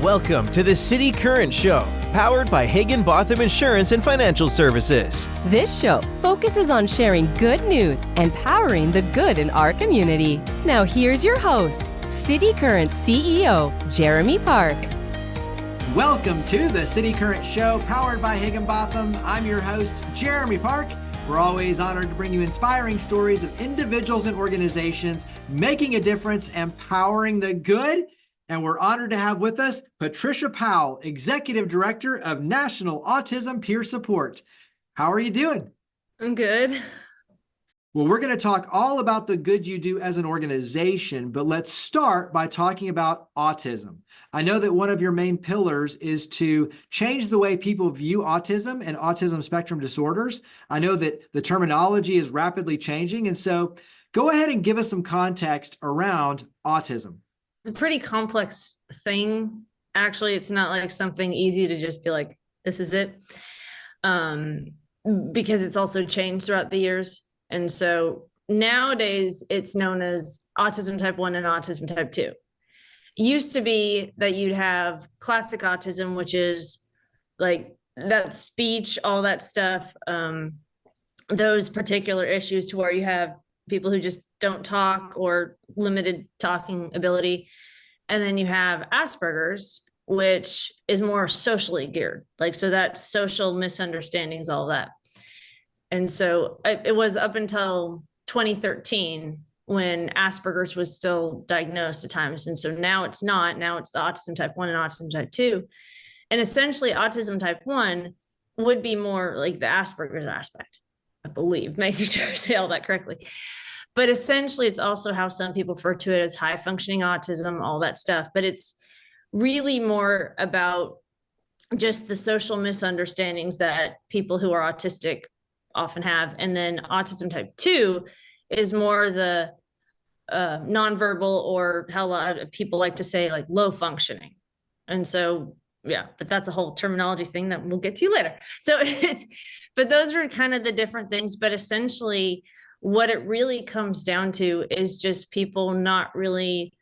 Welcome to the City Current Show, powered by Higginbotham Insurance and Financial Services. This show focuses on sharing good news and powering the good in our community. Now here's your host, City Current CEO, Jeremy Park. Welcome to the City Current Show, powered by Higginbotham. I'm your host, Jeremy Park. We're always honored to bring you inspiring stories of individuals and organizations making a difference and powering the good. And we're honored to have with us Patricia Powell, Executive Director of National Autism Peer Support. How are you doing? I'm good. Well, we're going to talk all about the good you do as an organization, but let's start by talking about autism. I know that one of your main pillars is to change the way people view autism and autism spectrum disorders. I know that the terminology is rapidly changing, and so go ahead and give us some context around autism. It's a pretty complex thing. Actually, it's not like something easy to just be like, this is it. Because it's also changed throughout the years. And so nowadays it's known as autism type 1 and autism type 2. Used to be that you'd have classic autism, which is like that speech, all that stuff, those particular issues to where you have people who just don't talk or limited talking ability. And then you have Asperger's, which is more socially geared. Like, so that's social misunderstandings, all that. And so it was up until 2013 when Asperger's was still diagnosed at times. And so now it's not. Now it's the autism type 1 and autism type 2. And essentially autism type 1 would be more like the Asperger's aspect, I believe, making sure I say all that correctly. But essentially it's also how some people refer to it as high functioning autism, all that stuff. But it's really more about just the social misunderstandings that people who are autistic often have. And then autism type 2 is more the nonverbal, or how a lot of people like to say, like low functioning. And so, yeah, but that's a whole terminology thing that we'll get to later. So but those are kind of the different things. But essentially what it really comes down to is just people not really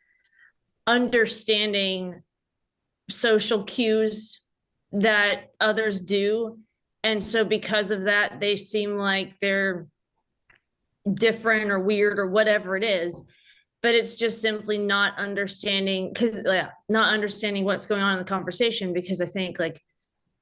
understanding social cues that others do. And so because of that, they seem like they're different or weird or whatever it is, but it's just simply not understanding, not understanding what's going on in the conversation. Because I think like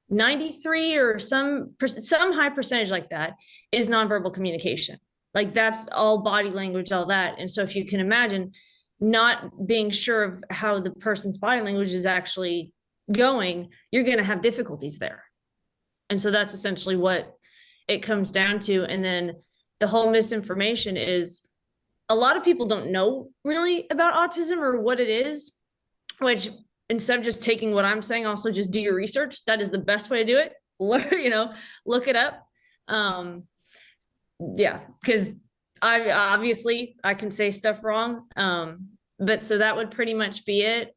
93 or some high percentage like that is nonverbal communication. Like that's all body language, all that. And so if you can imagine not being sure of how the person's body language is actually going, you're going to have difficulties there. And so that's essentially what it comes down to. And then the whole misinformation is a lot of people don't know really about autism or what it is, which instead of just taking what I'm saying, also just do your research. That is the best way to do it. Look it up. Because I can say stuff wrong. But so that would pretty much be it.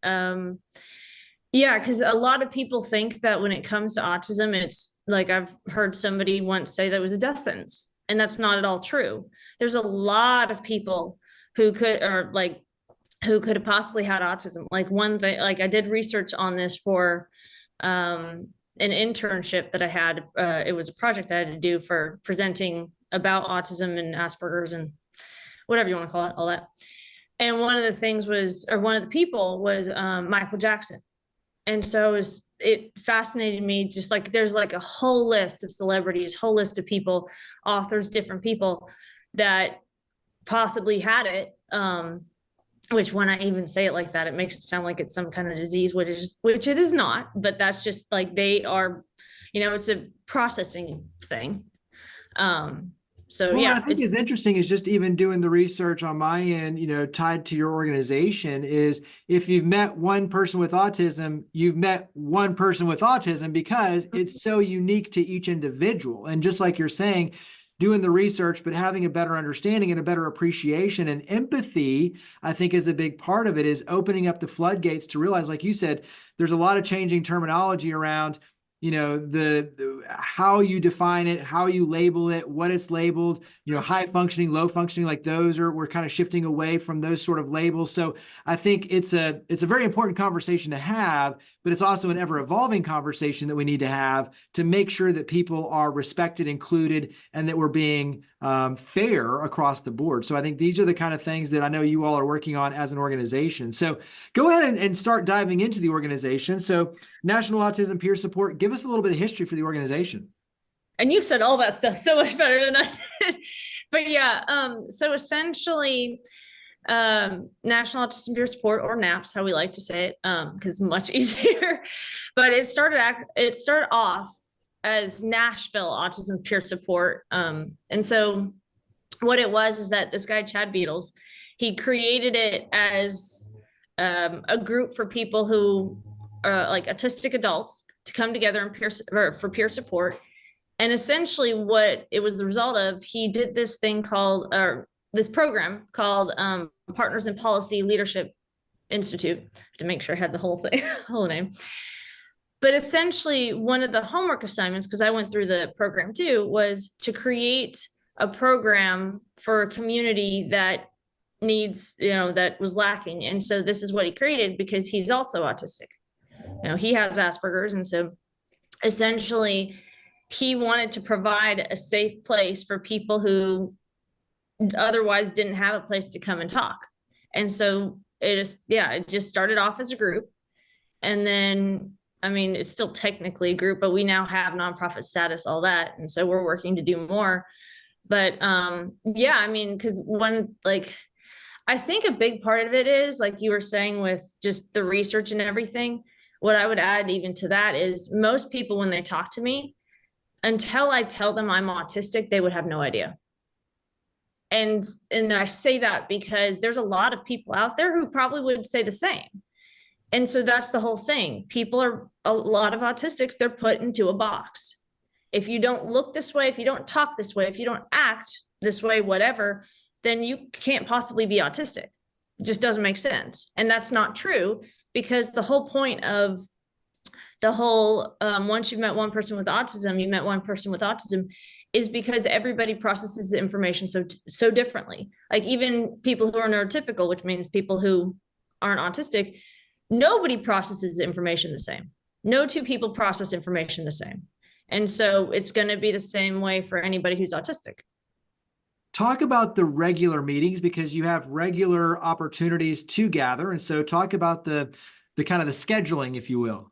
Because a lot of people think that when it comes to autism, it's like I've heard somebody once say that it was a death sentence, and that's not at all true. There's a lot of people who could have possibly had autism. Like one thing, like I did research on this for an internship that I had. It was a project that I had to do for presenting about autism and Asperger's and whatever you want to call it, all that. And one of the people was Michael Jackson. And so it fascinated me, just like there's like a whole list of celebrities, whole list of people, authors, different people that possibly had it. Which when I even say it like that, it makes it sound like it's some kind of disease, which it is not, but that's just like they are, it's a processing thing. I think is interesting is just even doing the research on my end, tied to your organization, is if you've met one person with autism, you've met one person with autism, because it's so unique to each individual. And just like you're saying, doing the research, but having a better understanding and a better appreciation and empathy, I think is a big part of it, is opening up the floodgates to realize, like you said, there's a lot of changing terminology around, the how you define it, how you label it, what it's labeled, high functioning, low functioning, like we're kind of shifting away from those sort of labels. So I think it's a very important conversation to have, but it's also an ever evolving conversation that we need to have to make sure that people are respected, included, and that we're being fair across the board. So I think these are the kind of things that I know you all are working on as an organization. So go ahead and start diving into the organization. So National Autism Peer Support, give us a little bit of history for the organization. And you said all that stuff so much better than I did. But yeah, so essentially, National Autism Peer Support, or NAPS, how we like to say it, because it's much easier. But it started off as Nashville Autism Peer Support. And so what it was is that this guy, Chad Beatles, he created it as a group for people who are like autistic adults to come together and for peer support. And essentially what it was the result of, he did this thing called, this program called Partners in Policy Leadership Institute, to make sure I had the whole thing, whole name. But essentially one of the homework assignments, because I went through the program too, was to create a program for a community that needs, that was lacking. And so this is what he created, because he's also autistic. He has Asperger's. And so essentially he wanted to provide a safe place for people who otherwise didn't have a place to come and talk. And so it just started off as a group. And then, it's still technically a group, but we now have nonprofit status, all that. And so we're working to do more. But because I think a big part of it is, like you were saying, with just the research and everything, what I would add even to that is most people, when they talk to me, until I tell them I'm autistic, they would have no idea. And I say that because there's a lot of people out there who probably would say the same. And so that's the whole thing. A lot of autistics, they're put into a box. If you don't look this way, if you don't talk this way, if you don't act this way, whatever, then you can't possibly be autistic. It just doesn't make sense. And that's not true, because the whole point of the whole, once you've met one person with autism, you met one person with autism, is because everybody processes the information so differently. Like even people who are neurotypical, which means people who aren't autistic, nobody processes information the same. No two people process information the same. And so it's going to be the same way for anybody who's autistic. Talk about the regular meetings, because you have regular opportunities to gather. And so talk about the kind of the scheduling, if you will.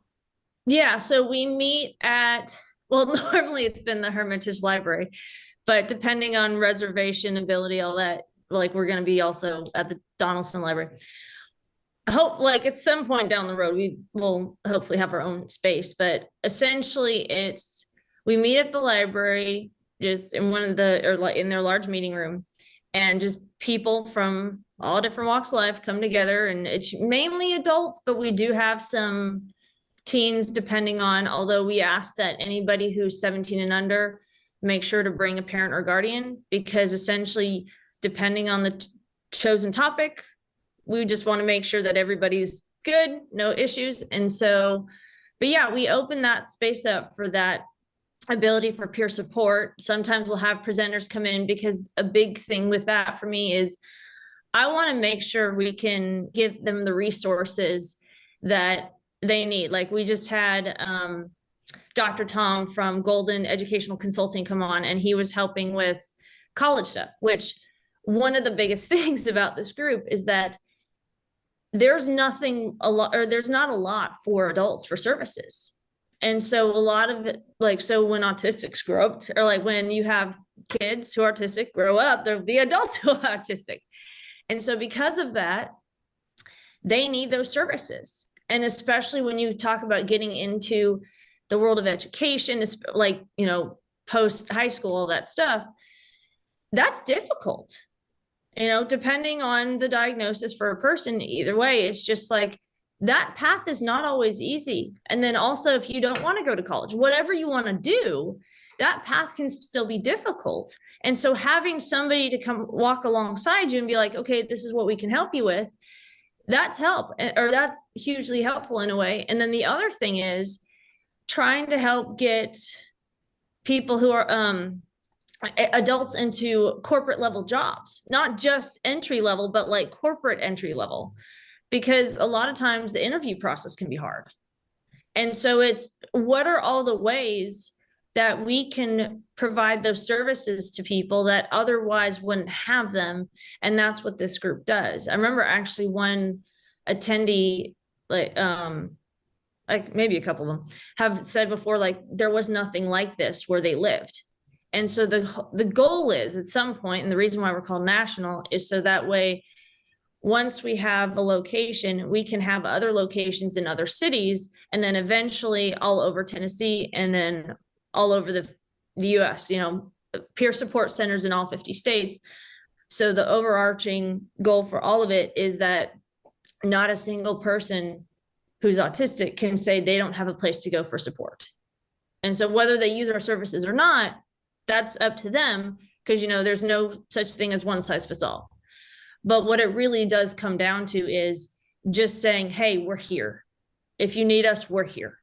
Yeah. So we meet normally it's been the Hermitage Library, but depending on reservation ability, all that, like we're going to be also at the Donaldson Library. At some point down the road, we will hopefully have our own space, but essentially we meet at the library, just in in their large meeting room, and just people from all different walks of life come together, and it's mainly adults, but we do have some teens although we ask that anybody who's 17 and under make sure to bring a parent or guardian, because essentially depending on the chosen topic, we just want to make sure that everybody's good, no issues. And so, but yeah, we open that space up for that ability for peer support. Sometimes we'll have presenters come in, because a big thing with that for me is I want to make sure we can give them the resources that they need. Like we just had Dr. Tom from Golden Educational Consulting come on, and he was helping with college stuff, which one of the biggest things about this group is that there's not a lot for adults for services. And so a lot of it, so when autistics grow up, or when you have kids who are autistic grow up, there'll be adults who are autistic. And so because of that, they need those services. And especially when you talk about getting into the world of education, post high school, all that stuff, that's difficult. Depending on the diagnosis for a person, either way, it's just that path is not always easy. And then also, if you don't want to go to college, whatever you want to do, that path can still be difficult. And so having somebody to come walk alongside you and be like, okay, this is what we can help you with, that's hugely helpful in a way. And then the other thing is, trying to help get people who are adults into corporate level jobs, not just entry level, but like corporate entry level, because a lot of times the interview process can be hard. And so it's what are all the ways that we can provide those services to people that otherwise wouldn't have them. And that's what this group does. I remember actually one attendee, like maybe a couple of them have said before, like there was nothing like this where they lived. And so the goal is at some point, and the reason why we're called national is so that way, once we have a location, we can have other locations in other cities, and then eventually all over Tennessee, and then all over the US, peer support centers in all 50 states. So the overarching goal for all of it is that not a single person who's autistic can say they don't have a place to go for support. And so whether they use our services or not, that's up to them, because there's no such thing as one size fits all. But what it really does come down to is just saying, hey, we're here. If you need us, we're here.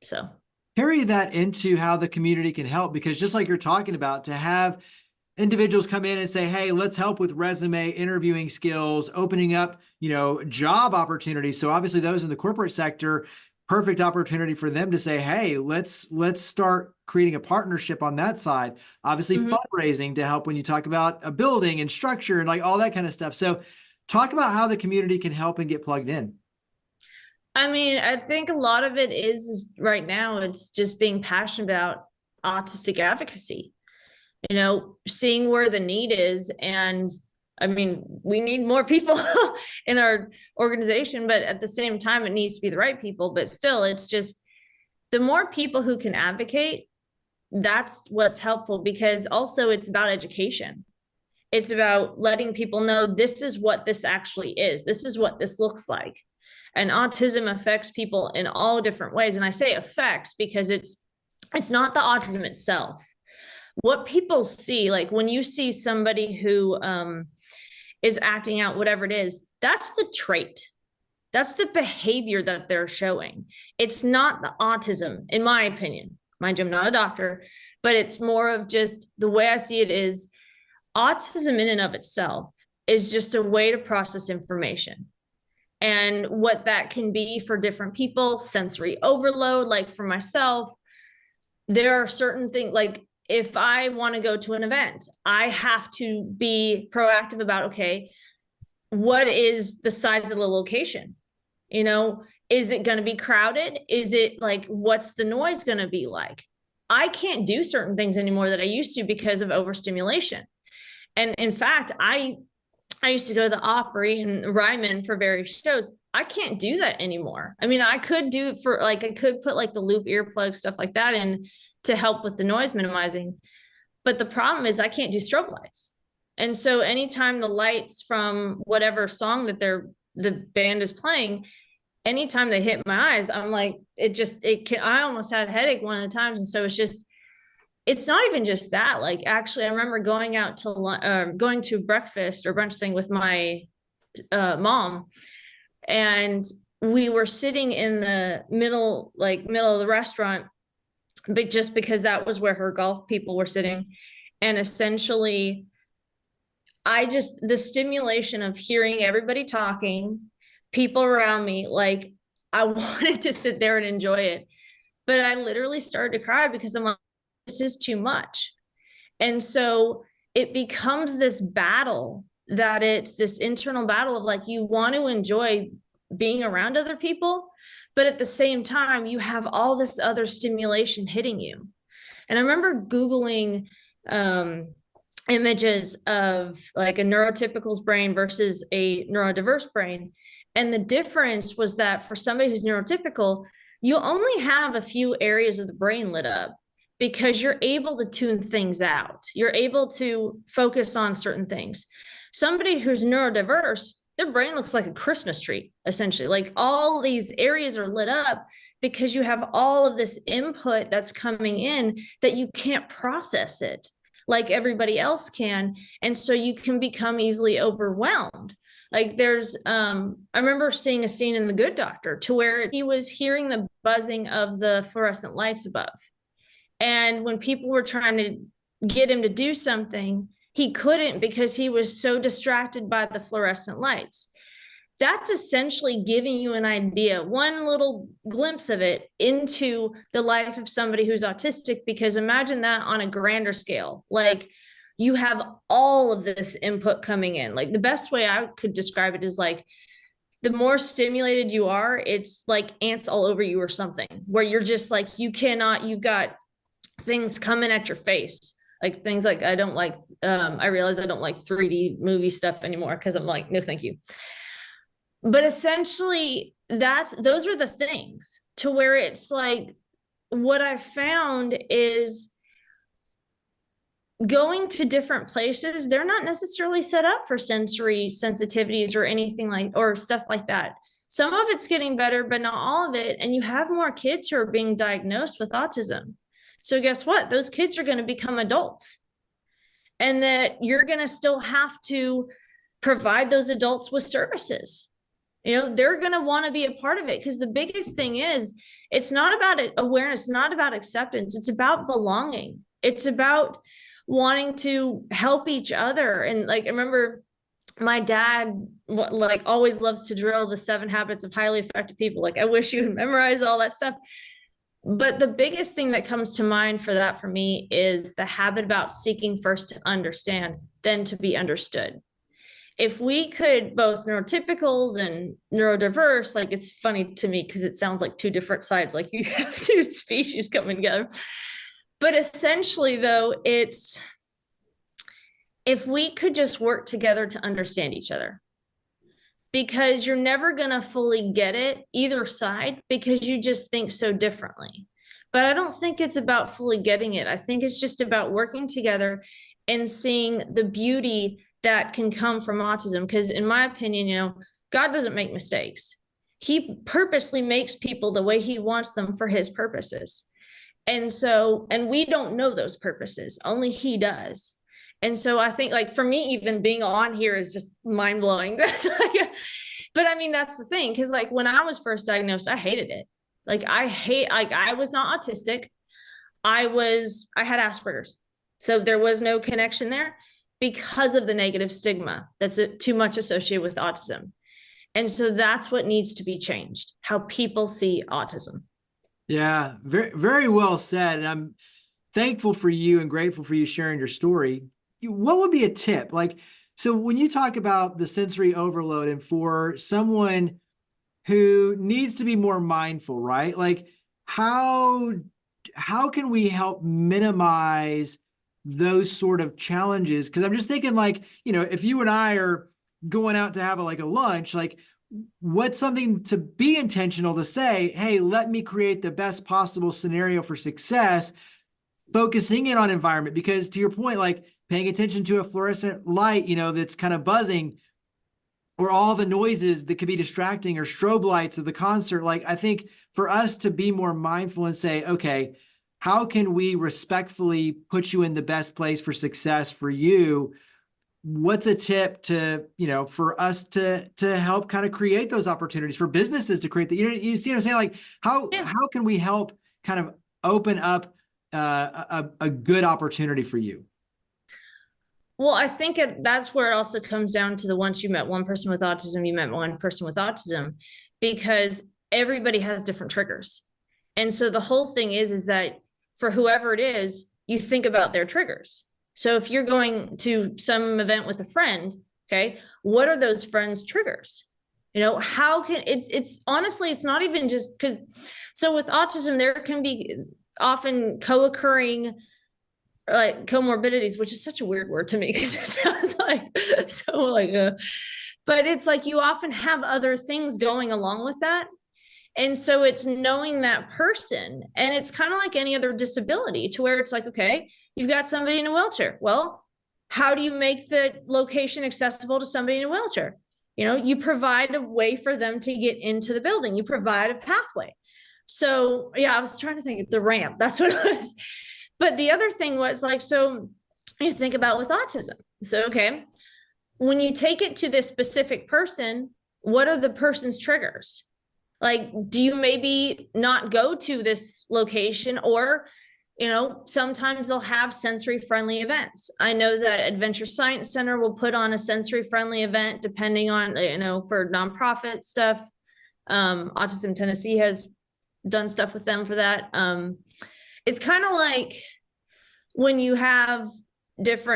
So carry that into how the community can help, because just like you're talking about, to have individuals come in and say, hey, let's help with resume interviewing skills, opening up, job opportunities. So obviously those in the corporate sector, perfect opportunity for them to say, hey, let's start creating a partnership on that side. Obviously fundraising to help when you talk about a building and structure and like all that kind of stuff. So talk about how the community can help and get plugged in. I mean, I think a lot of it is right now, it's just being passionate about autistic advocacy, seeing where the need is. And I mean, we need more people in our organization, but at the same time, it needs to be the right people. But still, it's just the more people who can advocate, that's what's helpful, because also it's about education. It's about letting people know this is what this actually is. This is what this looks like. And autism affects people in all different ways. And I say affects because it's not the autism itself. What people see, like when you see somebody who is acting out whatever it is, that's the trait. That's the behavior that they're showing. It's not the autism, in my opinion. Mind you, I'm not a doctor, but it's more of just the way I see it is autism in and of itself is just a way to process information. And what that can be for different people, sensory overload, like for myself, there are certain things, like if I want to go to an event, I have to be proactive about, okay, what is the size of the location? Is it going to be crowded? Is it like, what's the noise going to be like? I can't do certain things anymore that I used to because of overstimulation. And in fact, I used to go to the Opry and Ryman for various shows. I can't do that anymore. I mean, I could do for like, I could put like the loop earplugs, stuff like that in to help with the noise minimizing. But the problem is I can't do strobe lights. And so anytime the lights from whatever song that the band is playing, anytime they hit my eyes, I'm like, I almost had a headache one of the times. And so it's not even just that. Like, actually, I remember going to breakfast or brunch thing with my mom, and we were sitting in the middle of the restaurant, but just because that was where her golf people were sitting. And essentially, the stimulation of hearing everybody talking, people around me, like I wanted to sit there and enjoy it, but I literally started to cry because I'm like, this is too much. And so it becomes this battle, that it's this internal battle of like, you want to enjoy being around other people, but at the same time, you have all this other stimulation hitting you. And I remember Googling images of like a neurotypical's brain versus a neurodiverse brain. And the difference was that for somebody who's neurotypical, you only have a few areas of the brain lit up because you're able to tune things out. You're able to focus on certain things. Somebody who's neurodiverse, their brain looks like a Christmas tree, essentially. Like all these areas are lit up because you have all of this input that's coming in that you can't process it like everybody else can. And so you can become easily overwhelmed. Like there's, I remember seeing a scene in The Good Doctor to where he was hearing the buzzing of the fluorescent lights above. And when people were trying to get him to do something, he couldn't because he was so distracted by the fluorescent lights. That's essentially giving you an idea, one little glimpse of it into the life of somebody who's autistic, because imagine that on a grander scale. Like you have all of this input coming in. Like the best way I could describe it is like the more stimulated you are, it's like ants all over you or something, where you're just like, you've got things coming at your face. Like things like I realize I don't like 3D movie stuff anymore because I'm like, no, thank you. But essentially those are the things to where it's like, what I found is going to different places, they're not necessarily set up for sensory sensitivities or anything or stuff like that. Some of it's getting better, but not all of it. And you have more kids who are being diagnosed with autism. So guess what? Those kids are going to become adults, and that you're going to still have to provide those adults with services. They're going to want to be a part of it, because the biggest thing is it's not about awareness, not about acceptance. It's about belonging. It's about wanting to help each other. And like, I remember my dad like always loves to drill the 7 habits of highly effective people. Like I wish you had memorized all that stuff. But the biggest thing that comes to mind for that for me is the habit about seeking first to understand, then to be understood. If we could, both neurotypicals and neurodiverse, like it's funny to me because it sounds like 2 different sides, like you have 2 species coming together. But essentially though, it's if we could just work together to understand each other, because you're never going to fully get it either side because you just think so differently. But I don't think it's about fully getting it. I think it's just about working together and seeing the beauty that can come from autism. Because in my opinion, God doesn't make mistakes. He purposely makes people the way he wants them for his purposes. And we don't know those purposes, only he does. And so I think, like, for me, even being on here is just mind blowing. But I mean, that's the thing. Cause like when I was first diagnosed, I hated it. I was not autistic. I had Asperger's. So there was no connection there because of the negative stigma that's too much associated with autism. And so that's what needs to be changed, how people see autism. Yeah, very, very well said. And I'm thankful for you and grateful for you sharing your story. What would be a tip? So when you talk about the sensory overload and for someone who needs to be more mindful, right? Like how can we help minimize those sort of challenges? Because I'm just thinking if you and I are going out to have a lunch, what's something to be intentional to say, hey, let me create the best possible scenario for success, focusing in on environment. Because to your point, paying attention to a fluorescent light, that's kind of buzzing, or all the noises that could be distracting, or strobe lights of the concert. I think for us to be more mindful and say, okay, how can we respectfully put you in the best place for success for you? What's a tip to, for us to help kind of create those opportunities for businesses to create you see what I'm saying? How can we help kind of open up a good opportunity for you? Well, I think that's where it also comes down to once you met one person with autism, you met one person with autism, because everybody has different triggers. And so the whole thing is that for whoever it is, you think about their triggers. So if you're going to some event with a friend, okay, what are those friends' triggers? How can it's honestly, it's not even just because, so with autism, there can be often co-occurring comorbidities, which is such a weird word to me because it sounds but it's you often have other things going along with that. And so it's knowing that person, and it's kind of like any other disability to where it's okay, you've got somebody in a wheelchair. Well, how do you make the location accessible to somebody in a wheelchair? You provide a way for them to get into the building. You provide a pathway. So yeah, I was trying to think of the ramp. That's what it was. But the other thing was so you think about with autism. So, okay, when you take it to this specific person, what are the person's triggers? Like, do you maybe not go to this location, or, sometimes they'll have sensory friendly events. I know that Adventure Science Center will put on a sensory friendly event depending on, for nonprofit stuff. Autism Tennessee has done stuff with them for that. It's kind of like when you have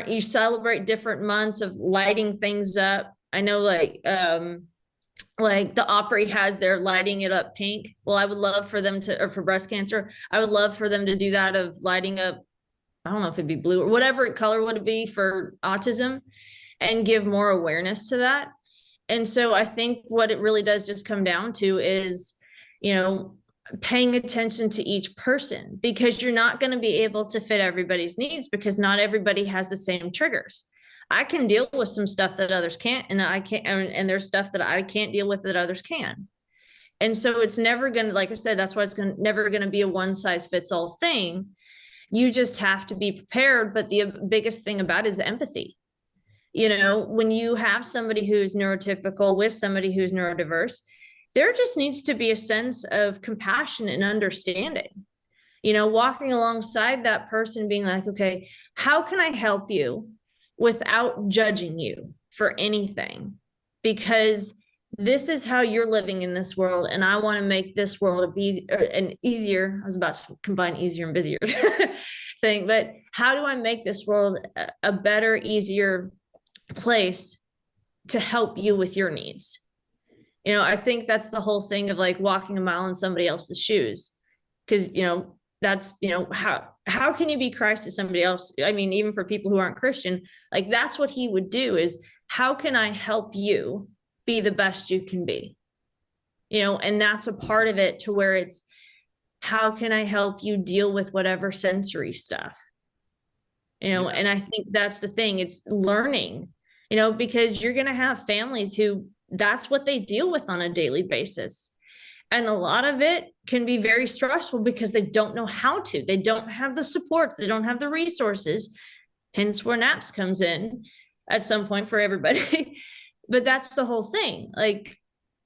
you celebrate different months of lighting things up. I know like the Opry has their lighting it up pink. Well, I would love for them to, or for breast cancer, I would love for them to do that, of lighting up, I don't know if it'd be blue or whatever color would it be for autism, and give more awareness to that. And so I think what it really does just come down to is, paying attention to each person, because you're not going to be able to fit everybody's needs, because not everybody has the same triggers. I can deal with some stuff that others can't, and I can't, and there's stuff that I can't deal with that others can. And so it's never going to, like I said, that's why it's never going to be a one size fits all thing. You just have to be prepared. But the biggest thing about it is empathy. When you have somebody who's neurotypical with somebody who's neurodiverse, there just needs to be a sense of compassion and understanding, walking alongside that person, being like, okay, how can I help you without judging you for anything? Because this is how you're living in this world, and I want to make this world an easier, I was about to combine easier and busier thing, but how do I make this world a better, easier place to help you with your needs? I think that's the whole thing of like walking a mile in somebody else's shoes. Because, that's, how can you be Christ to somebody else? I mean, even for people who aren't Christian, like that's what he would do, is how can I help you be the best you can be? And that's a part of it, to where it's, how can I help you deal with whatever sensory stuff? And I think that's the thing, it's learning, because you're going to have families who that's what they deal with on a daily basis. And a lot of it can be very stressful because they don't know how to. They don't have the supports. They don't have the resources. Hence where NAPS comes in at some point for everybody. But that's the whole thing. Like,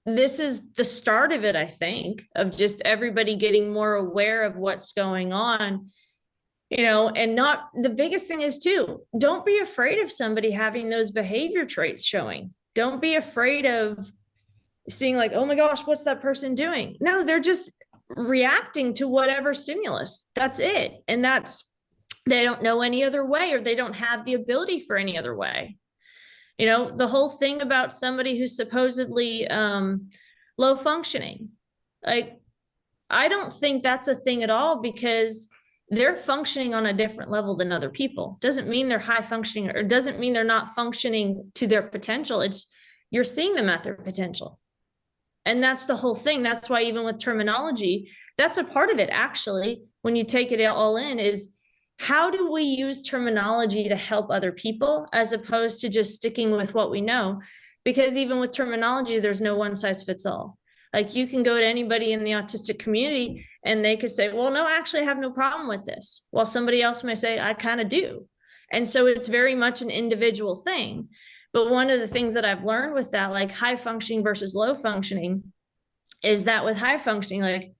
this is the start of it, I think, of just everybody getting more aware of what's going on. And not, the biggest thing is too, don't be afraid of somebody having those behavior traits showing. Don't be afraid of seeing like, oh my gosh, what's that person doing? No, they're just reacting to whatever stimulus. That's it. And they don't know any other way, or they don't have the ability for any other way. The whole thing about somebody who's supposedly low functioning, like, I don't think that's a thing at all, because they're functioning on a different level than other people. Doesn't mean they're high functioning, or doesn't mean they're not functioning to their potential. It's, you're seeing them at their potential. And that's the whole thing. That's why even with terminology, that's a part of it, actually, when you take it all in, is how do we use terminology to help other people, as opposed to just sticking with what we know? Because even with terminology, there's no one size fits all. Like, you can go to anybody in the autistic community and they could say, well, no, actually I have no problem with this. While somebody else may say, I kind of do. And so it's very much an individual thing. But one of the things that I've learned with that, like high functioning versus low functioning, is that with high functioning, like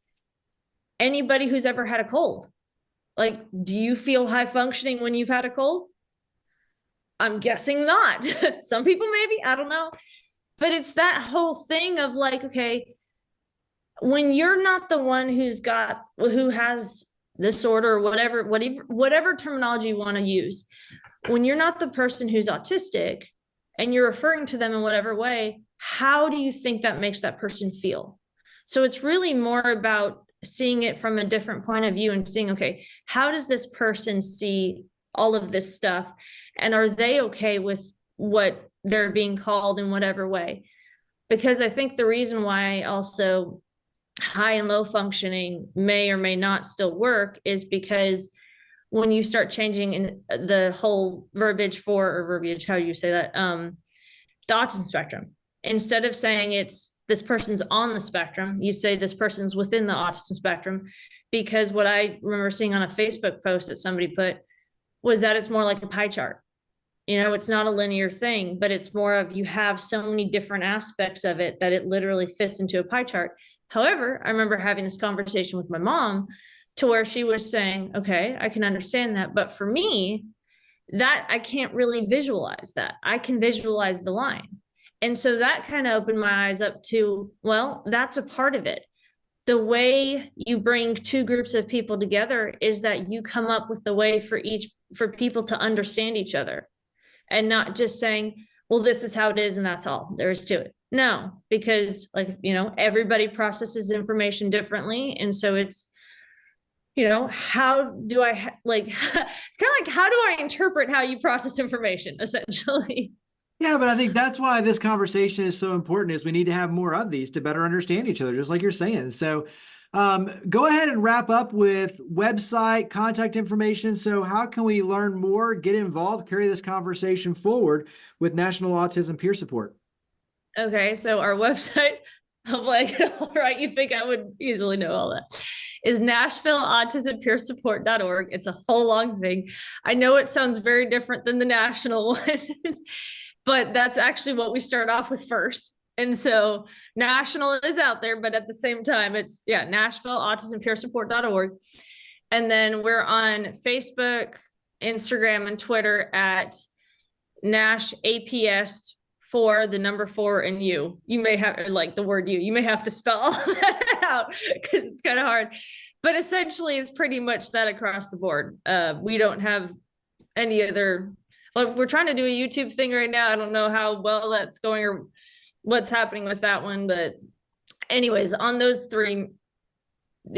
anybody who's ever had a cold, like, do you feel high functioning when you've had a cold? I'm guessing not. Some people maybe, I don't know. But it's that whole thing of like, okay, when you're not the one who has disorder or whatever terminology you want to use, when you're not the person who's autistic and you're referring to them in whatever way, how do you think that makes that person feel? So it's really more about seeing it from a different point of view and seeing, okay, how does this person see all of this stuff? And are they okay with what they're being called in whatever way? Because I think the reason why also high and low functioning may or may not still work is because when you start changing in the whole verbiage, how you say that, the autism spectrum, instead of saying it's this person's on the spectrum, you say this person's within the autism spectrum. Because what I remember seeing on a Facebook post that somebody put was that it's more like a pie chart. It's not a linear thing, but it's more of you have so many different aspects of it that it literally fits into a pie chart. However, I remember having this conversation with my mom to where she was saying, okay, I can understand that. But for me, that I can't really visualize that. I can visualize the line. And so that kind of opened my eyes up to, well, that's a part of it. The way you bring two groups of people together is that you come up with a way for people to understand each other, and not just saying, well, this is how it is and that's all there is to it. No, because everybody processes information differently. And so it's, how do I it's kind of like, how do I interpret how you process information, essentially? Yeah, but I think that's why this conversation is so important, is we need to have more of these to better understand each other, just like you're saying. So go ahead and wrap up with website, contact information. So how can we learn more, get involved, carry this conversation forward with National Autism Peer Support? Okay, so our website, I'm like, all right, you think I would easily know all that, is NashvilleAutismPeerSupport.org. It's a whole long thing. I know it sounds very different than the national one, but that's actually what we start off with first. And so national is out there, but at the same time, it's NashvilleAutismPeerSupport.org. And then we're on Facebook, Instagram, and Twitter at Nash APS 4, the number 4, and you. You may have, like the word you may have to spell all that out because it's kind of hard. But essentially, it's pretty much that across the board. We don't have any other. Well, we're trying to do a YouTube thing right now. I don't know how well that's going or what's happening with that one, but anyways, on those three, what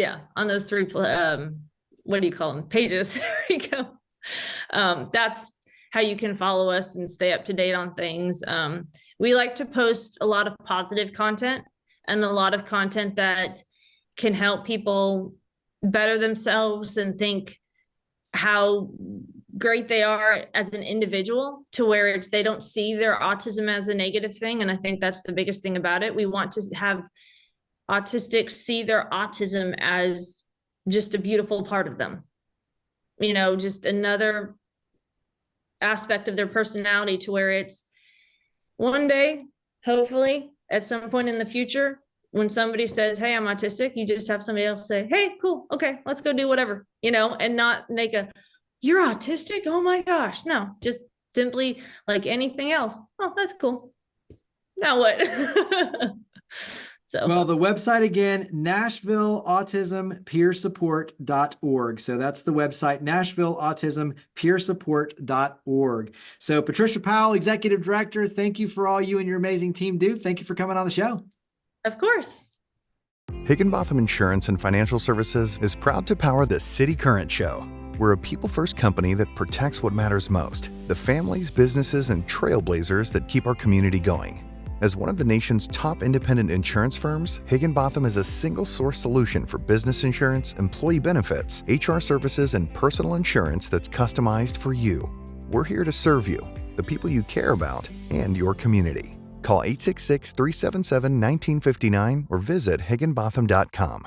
do you call them? Pages. There we go. That's how you can follow us and stay up to date on things. We like to post a lot of positive content and a lot of content that can help people better themselves and think how great they are as an individual, to where they don't see their autism as a negative thing. And I think that's the biggest thing about it. We want to have autistics see their autism as just a beautiful part of them, just another aspect of their personality, to where it's one day, hopefully at some point in the future, when somebody says, hey, I'm autistic, you just have somebody else say, hey, cool, okay, let's go do whatever, and not make you're autistic? Oh my gosh. No, just simply like anything else. Oh, that's cool. Now what? Well, the website again, NashvilleAutismPeerSupport.org. So that's the website, NashvilleAutismPeerSupport.org. So Patricia Powell, Executive Director, thank you for all you and your amazing team do. Thank you for coming on the show. Of course. Higginbotham Insurance and Financial Services is proud to power the City Current Show. We're a people-first company that protects what matters most, the families, businesses, and trailblazers that keep our community going. As one of the nation's top independent insurance firms, Higginbotham is a single-source solution for business insurance, employee benefits, HR services, and personal insurance that's customized for you. We're here to serve you, the people you care about, and your community. Call 866-377-1959 or visit higginbotham.com.